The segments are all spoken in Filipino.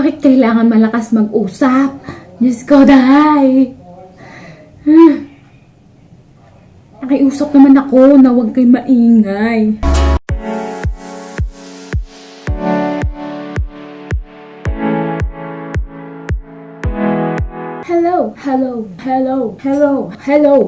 Bakit kailangan malakas mag-usap? Diyos ko, dahay! Nakiusap naman ako na huwag kayo maingay.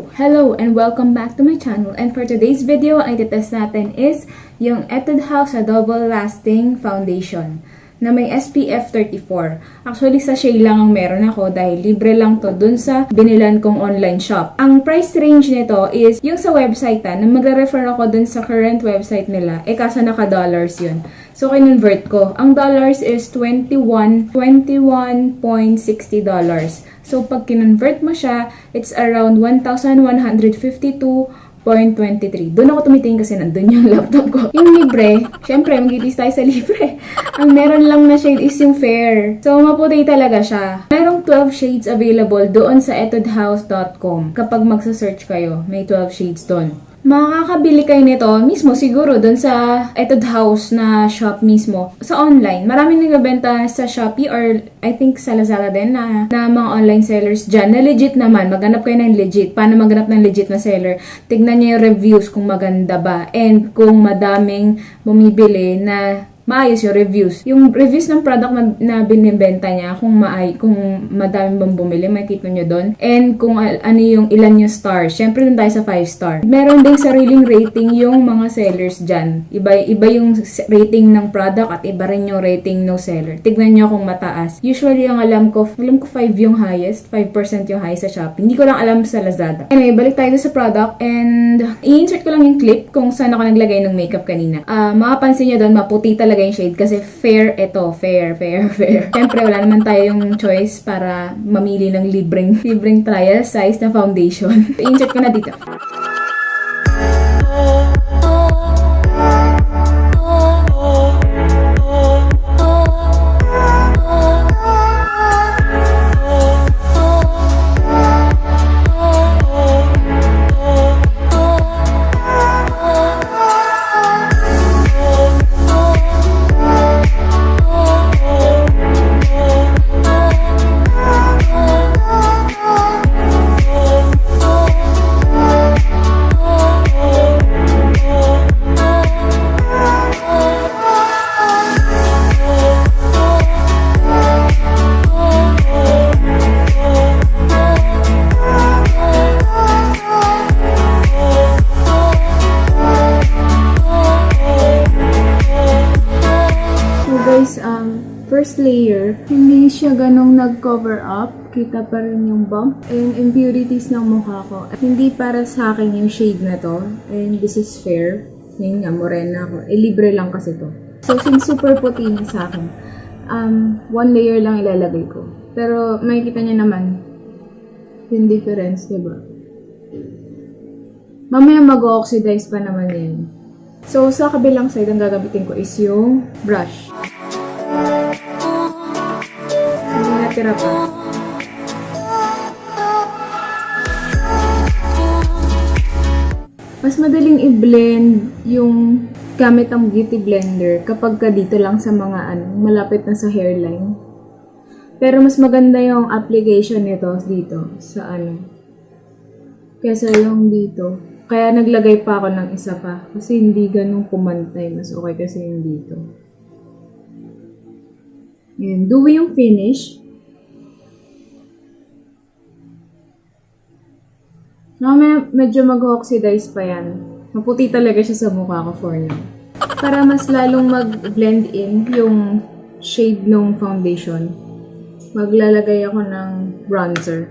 Hello, and welcome back to my channel. And for today's video, ay titest natin is yung Etude sa Double Lasting Foundation na may SPF 34. Actually, sa Shea lang ang meron ako dahil libre lang to dun sa binilan kong online shop. Ang price range nito is yung sa website na magre-refer ako dun sa current website nila, kaso naka-dollars yun. So, kinonvert ko. Ang dollars is $21.60. So, pag kinonvert mo siya, it's around 1,152.23. Doon ako tumitingin kasi nandun yung laptop ko. Yung libre, syempre, mag-itis tayo sa libre. Ang meron lang na shade is yung fair. So, maputi talaga siya. Merong 12 shades available doon sa etudehouse.com. Kapag magsa-search kayo, may 12 shades doon. Makakabili kayo nito mismo siguro doon sa Etude House na shop mismo. Sa online, maraming nagbebenta sa Shopee or I think sa Lazada din na mga online sellers dyan na legit naman. Maghanap kayo ng legit. Paano maghanap ng legit na seller? Tignan nyo yung reviews kung maganda ba and kung madaming bumibili na maayos yung reviews. Yung reviews ng product na binibenta niya, kung madami bang bumili, makikita nyo doon. And kung ano yung ilan yung stars. Syempre doon tayo sa 5 star. Meron ding sariling rating yung mga sellers dyan. Iba yung rating ng product at iba rin yung rating ng seller. Tignan nyo kung mataas. Usually yung alam ko 5 yung highest, 5% yung highest sa Shopee. Hindi ko lang alam sa Lazada. Anyway, balik tayo sa product and i-insert ko lang yung clip kung saan ako naglagay ng makeup kanina. Makapansin nyo doon, maputi talaga yung shade kasi fair ito. Fair. Siyempre, wala naman tayong choice para mamili ng libreng trial size na foundation. I-insert ko na dito. First layer, hindi siya ganong nag-cover up. Kita pa rin yung bump and impurities ng mukha ko. At hindi para sa akin yung shade na to. And this is fair. Yun nga, morena ako. Libre lang kasi to. So, since super puti niya sa akin, one layer lang ilalagay ko. Pero, makikita niya naman yung difference, diba? Mamaya mag-oxidize pa naman yan. So, sa kabilang side, ang gagamitin ko is yung brush. Tira pa. Mas madaling i-blend yung gamit ang beauty blender kapag ka dito lang sa mga malapit na sa hairline. Pero mas maganda yung application nito dito sa kesa yung dito. Kaya naglagay pa ako ng isa pa kasi hindi ganun kumantay. Mas okay kasi yung dito. Yan. Dewy yung finish. Medyo mag-oxidize pa yan. Maputi talaga siya sa mukha ko for now. Para mas lalong mag-blend in yung shade ng foundation, maglalagay ako ng bronzer.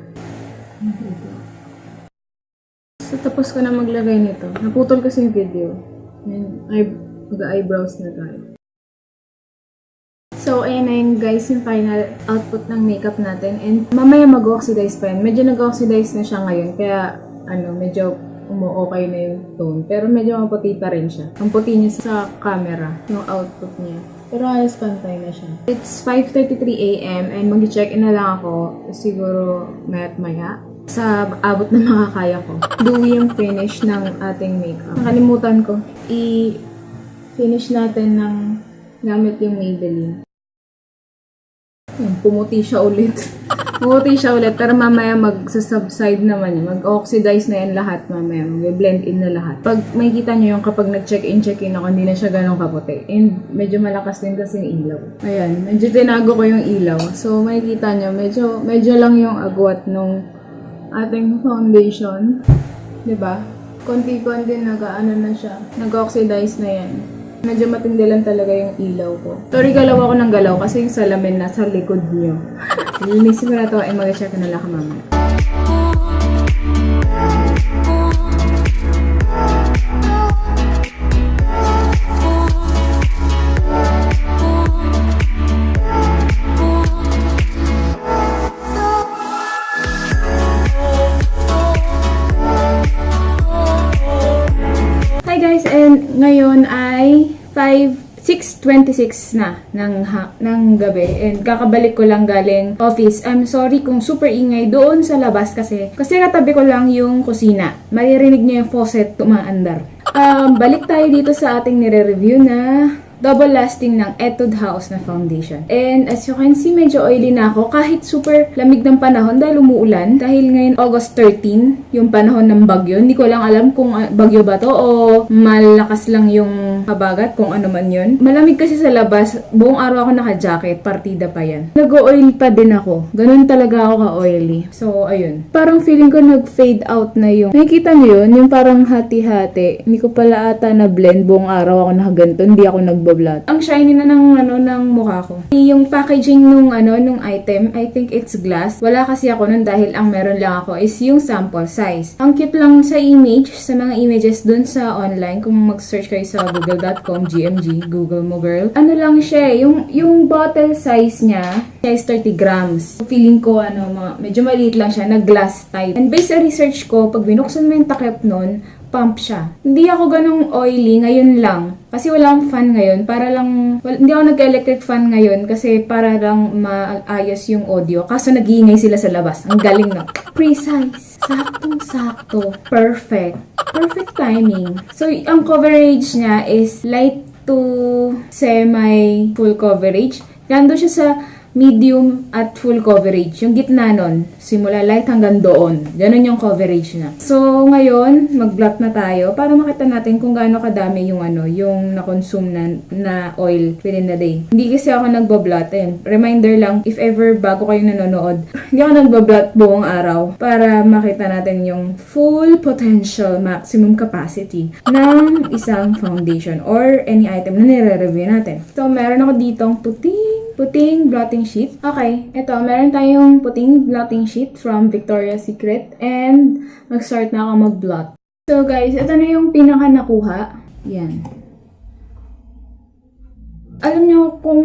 So, tapos ko na maglagay nito. Naputol kasi yung video. Mag-eyebrows na tayo. So, ayan na yun guys, yung final output ng makeup natin. And mamaya mag-oxidize pa yan. Medyo nag-oxidize na siya ngayon. Kaya, medyo umu-okay na yung tone. Pero medyo maputi pa rin siya. Ang puti niya sa camera, yung output niya. Pero halos pantay na siya. It's 5:33 AM and mag-check-in na lang ako. Siguro maya sa abot na makakaya ko. Dewy yung finish ng ating makeup. Nakalimutan ko. I-finish natin ng gamit yung Maybelline. Yung pumuti siya ulit. Pumuti siya ulit, pero mamaya mag-subside naman yun. Mag-oxidize na yan lahat mamaya. Mag-blend in na lahat. Pag makikita nyo yung kapag nag-check-in ako, hindi na siya ganun kaputi. And medyo malakas din kasi yung ilaw. Ayan, medyo tinago ko yung ilaw. So, makikita nyo, medyo lang yung agwat nung ating foundation. Diba? Konti-konti nag-ano na siya. Nag-oxidize na yan. Medyo matindi lang talaga yung ilaw ko. Sorry, galaw ako ng galaw kasi yung salamin nasa likod nyo. Linisin ko na ito ay mag-check na lang mamaya. Hi guys, and ngayon ay 6:26 na ng gabi and kakabalik ko lang galing office. I'm sorry kung super ingay doon sa labas kasi katabi ko lang yung kusina. Maririnig niyo yung faucet tumaandar. Balik tayo dito sa ating nire-review na double lasting ng Etude House na foundation. And as you can see, medyo oily na ako kahit super lamig ng panahon dahil umuulan. Dahil ngayon August 13, yung panahon ng bagyo. Hindi ko lang alam kung bagyo ba to o malakas lang yung habagat, kung ano man yun. Malamig kasi sa labas, buong araw ako naka-jacket, partida pa yan. Nag-oil pa din ako. Ganun talaga ako ka-oily. So, ayun. Parang feeling ko nag-fade out na yung, nakikita niyo yun? Yung parang hati-hati. Hindi ko pala ata na blend, buong araw ako nakaganto. Hindi ako nagbablot. Ang shiny na ng mukha ko. Yung packaging nung item, I think it's glass. Wala kasi ako nun dahil ang meron lang ako is yung sample size. Ang cute lang sa image, sa mga images dun sa online, kung mag-search kayo sa google.com, GMG, Google mo girl. Ano lang siya, yung bottle size niya is 30 grams. Feeling ko, medyo maliit lang siya, na glass type. And based sa research ko, pag binuksan mo yung takip nun, pump siya. Hindi ako ganong oily ngayon lang. Kasi wala akong fan ngayon. Hindi ako nag-electric fan ngayon kasi para lang maayos yung audio. Kaso nag-iingay sila sa labas. Ang galing na. Precise. Saktong-sakto. Perfect. Perfect timing. So, ang coverage niya is light to semi-full coverage. Nandun siya sa medium at full coverage. Yung gitna nun, simula light hanggang doon. Ganun yung coverage niya. So, ngayon, mag-blot na tayo para makita natin kung gaano kadami yung yung na-consume na oil within the day. Hindi kasi ako nagbablot. Reminder lang, if ever bago kayo nanonood, hindi ako nagbablot buong araw para makita natin yung full potential, maximum capacity ng isang foundation or any item na nire-review natin. So, meron ako ditong puting blotting sheet. Okay, ito, meron tayong puting blotting sheet from Victoria's Secret and mag-start na ako mag-blot. So guys, ito na yung pinaka nakuha. Yan. Alam nyo, kung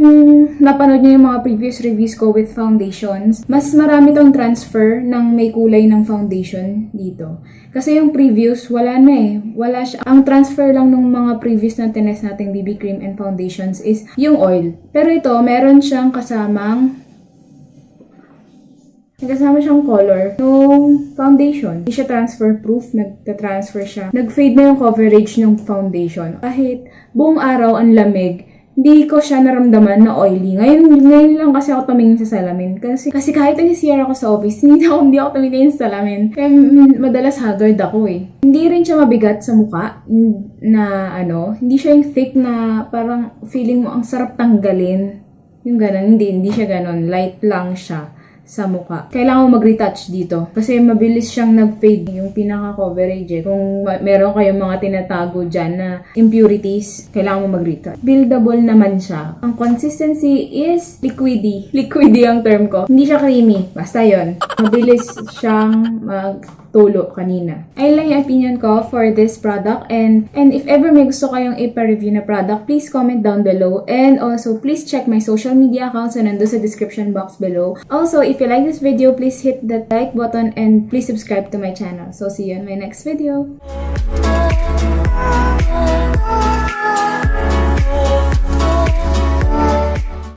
napanood nyo yung mga previous reviews ko with foundations, mas marami tong transfer ng may kulay ng foundation dito. Kasi yung previous, wala na eh. Wala siya. Ang transfer lang ng mga previous na tinest nating BB cream and foundations is yung oil. Pero ito, meron siyang kasamang color ng foundation. Hindi siya transfer proof, nagta-transfer siya. Nag-fade na yung coverage ng foundation. Kahit buong araw ang lamig, hindi ko siya naramdaman na oily. Ngayon lang kasi ako tumingin sa salamin. Kasi kahit nag-CR ako sa office, hindi ako tumingin sa salamin. Kaya madalas haggard ako eh. Hindi rin siya mabigat sa mukha na hindi siya yung thick na parang feeling mo ang sarap tanggalin. Yung ganun, hindi siya ganun. Light lang siya sa mukha. Kailangan mo mag-retouch dito. Kasi mabilis siyang nag-fade yung pinaka-coverage eh. Kung meron kayong mga tinatago dyan na impurities, kailangan mo mag-retouch. Buildable naman siya. Ang consistency is liquidy. Liquidy ang term ko. Hindi siya creamy. Basta yon. Mabilis siyang tulo kanina. Ayun lang yung opinion ko for this product and if ever may gusto kayong ipa-review na product, please comment down below and also please check my social media accounts na nandun sa description box below. Also, if you like this video, please hit that like button and please subscribe to my channel. So, see you in my next video.